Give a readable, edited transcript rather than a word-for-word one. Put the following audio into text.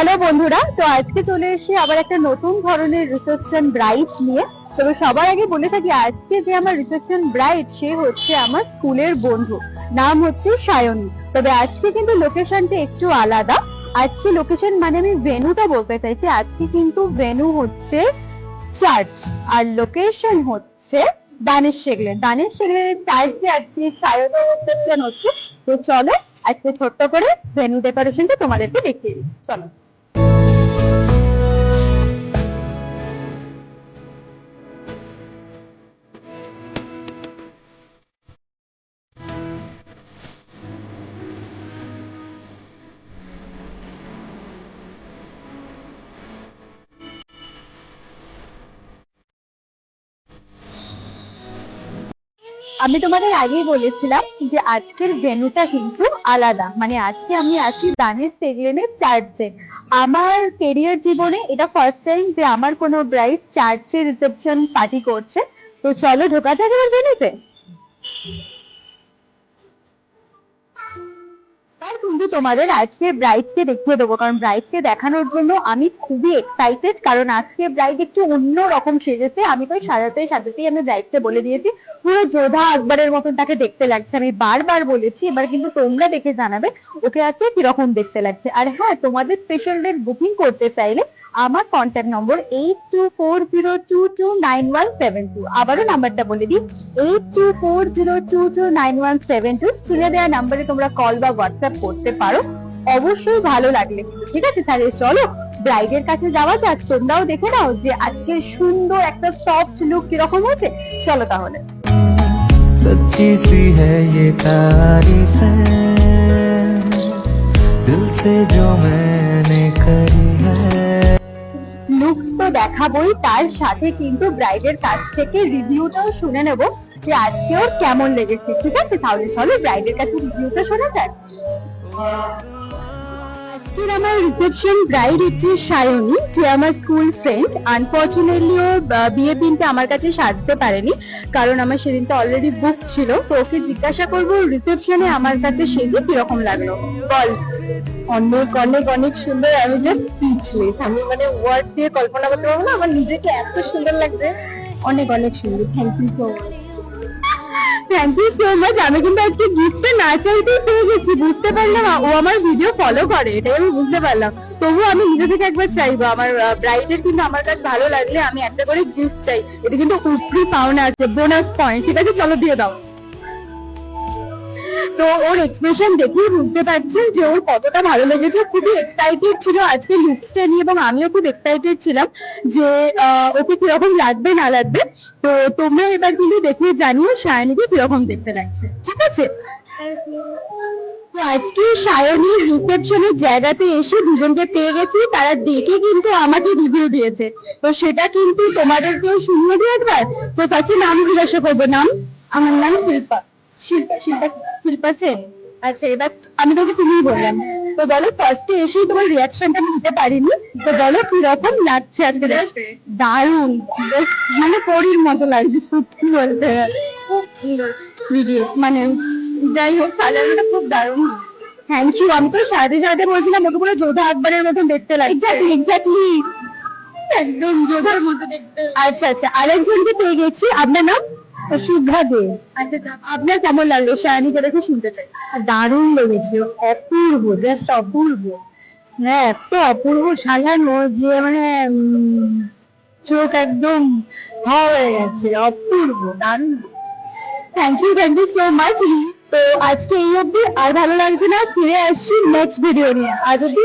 Hello বন্ধুরা, তো আজকে চলে এসেছি আবার একটা নতুন ধরনের রিসেপশন ব্রাইড নিয়ে। তবে সবার আগে বলে থাকি, আজকে যে আমার রিসেপশন ব্রাইড সে হচ্ছে আমার স্কুলের বন্ধু, নাম হচ্ছে সায়নী। তবে আজকে কিন্তু লোকেশনটা একটু আলাদা। আজকে লোকেশন মানে আমি ভেন্যুটা বলতে চাইছি, আজকে কিন্তু ভেন্যু হচ্ছে চার্চ আর লোকেশন হচ্ছে দানেশ সেগলের চার্চে আজকে সায়নী রিসেপশন হচ্ছে। তো চলো আজকে ছোট্ট করে ভেন্যু ডেকোরেশনটা তোমাদেরকে দেখিয়ে দিই, চলো। আমি তোমাদের আগেই বলেছিলাম যে আজকের ভেন্যুটা কিন্তু আলাদা, মানে আজকে আমি আছি দানেশ সেগলেনের চার্চে। আমার কেরিয়ার জীবনে এটা ফার্স্ট টাইম যে আমার কোনো ব্রাইড চার্চে রিসেপশন পার্টি করছে। তো চলো ঢোকা যাক এবার ভেন্যুতে। তার কিন্তু তোমাদের আজকে ব্রাইডকে দেখিয়ে দেবো, কারণ ব্রাইডকে দেখানোর জন্য আমি খুবই এক্সাইটেড, কারণ আজকে ব্রাইড একটু অন্য রকম সেজেছে। আমি তো সাজাতেই আমি ব্রাইডকে বলে দিয়েছি পুরো যোধা আকবরের মতন তাকে দেখতে লাগছে। আমি বারবার বলেছি, এবার কিন্তু তোমরা দেখে জানাবে ওকে আজকে কিরকম দেখতে লাগছে। আর হ্যাঁ, তোমাদের স্পেশাল ডেট বুকিং করতে চাইলে আমার কন্ট্যাক্ট নম্বর 8240229172। আবারও নাম্বারটা বলে দিই, 8240229172। স্ক্রিনে দেওয়া নাম্বারে তোমরা কল বা হোয়াটসঅ্যাপ করতে পারো অবশ্যই ভালো লাগলে। ঠিক আছে, তাহলে চলো ব্রাইডের কাছে যাওয়া যাক। তোমরাও দেখে নাও যে আজকে সুন্দর একটা সফট লুক কিরকম হচ্ছে। চলো তাহলে। सच्ची सी है ये तारीफ है दिल से जो मैंने करी है। লুকস তো দেখাবোই, তার সাথে কিন্তু ব্রাইডের কাছ থেকে রিভিউটাও শুনে নেব যে আজকে ওর কেমন লেগেছে। ঠিক আছে, তাহলে চলো ব্রাইডের কাছে রিভিউটা শোনা যাক। আজকের আমার রিসেপশন ব্রাইড হচ্ছে সায়নী, যে আমার স্কুল ফ্রেন্ড। আনফরচুনেটলি ও বিয়ের দিনটা আমার কাছে সাজতে পারেনি, কারণ আমার সেদিনটা অলরেডি বুক ছিল। তো ওকে জিজ্ঞাসা করবো রিসেপশনে আমার কাছে সেজে কিরকম লাগলো। বল। অনেক অনেক অনেক সুন্দর। আমি জাস্ট স্পিচলেস, আমি মানে ওয়ার্ড দিয়ে কল্পনা করতে পারবো না আমার নিজেকে, এত সুন্দর লাগছে। অনেক অনেক সুন্দর। Thank you so much. Thank you so much. আমি কিন্তু আজকে গিফটটা না চাইতেই পেয়ে গেছি, বুঝতে পারলাম ও আমার ভিডিও ফলো করে, এটাই আমি বুঝতে পারলাম। তবুও আমি নিজে থেকে একবার চাইবো আমার ব্রাইডের কিন্তু আমার কাছে ভালো লাগলে আমি একটা করে গিফট চাই। এটা কিন্তু উপরি পাওনা আছে, বোনাস পয়েন্ট। ঠিক আছে, চলো দিয়ে দাও। তো ওর এক্সপ্রেশন দেখেই বুঝতে পারছেন যে ওর কতটা ভালো লেগেছে। খুবই এক্সাইটেড ছিল আজকে লুকসটা নিয়ে, এবং আমিও খুব এক্সাইটেড ছিলাম যে ওকে কিরকম লাগবে না লাগবে। তো তোমরা এবার কিন্তু দেখে জানিও সায়নীকে কিরকম দেখতে লাগছে। ঠিক আছে, তো আজকে সায়নীর রিসেপশনের জায়গাতে এসে দুজনকে পেয়ে গেছি, তারা দেখে কিন্তু আমাকে রিভিউ দিয়েছে। তো সেটা কিন্তু তোমাদেরকেও শুনিয়ে দিই একবার। তো ফার্স্টে নাম জিজ্ঞাসা করবো। নাম? আমার নাম শিল্পা। শিল্পা শিল্পা শিল্পা সেন। আচ্ছা, এবার আমি তোকে তুমিই বললাম। তো বলো, ফার্স্টে এসেই তোমার রিয়াকশনটা আমি দিতে পারিনি, তো বলো কিরকম লাগছে আজকে দেখতে? দারুণ, বেশ মানে পরীর মতো লাগছে সত্যি বলতে গেলে। খুব সুন্দর ভিডিও, মানে যাই হোক সাজানোটা খুব দারুণ। Thank you. আমি তো সাথে বলছিলাম ওকে পুরো যোধা আকবরের মতন দেখতে লাগছে। এক্স্যাক্টলি একদম যোধার মতো দেখতে। আচ্ছা আচ্ছা, আরেকজনকে পেয়ে গেছি। আপনার নাম? শুভ্রা দে। আচ্ছা, আপনার কেমন লাগলো সায়নীকে দেখে শুনতে চাই। দারুণ লেগেছে, অপূর্ব, জাস্ট অপূর্ব। হ্যাঁ, এত অপূর্ব সাজানো যে মানে চোখ একদম হয়ে গেছে, অপূর্ব, দারুণ। Thank you so much. তো আজকে এই অব্দি, আর ভালো লাগছে না, ফিরে আসছি নেক্সট ভিডিও নিয়ে। আজ অব্দি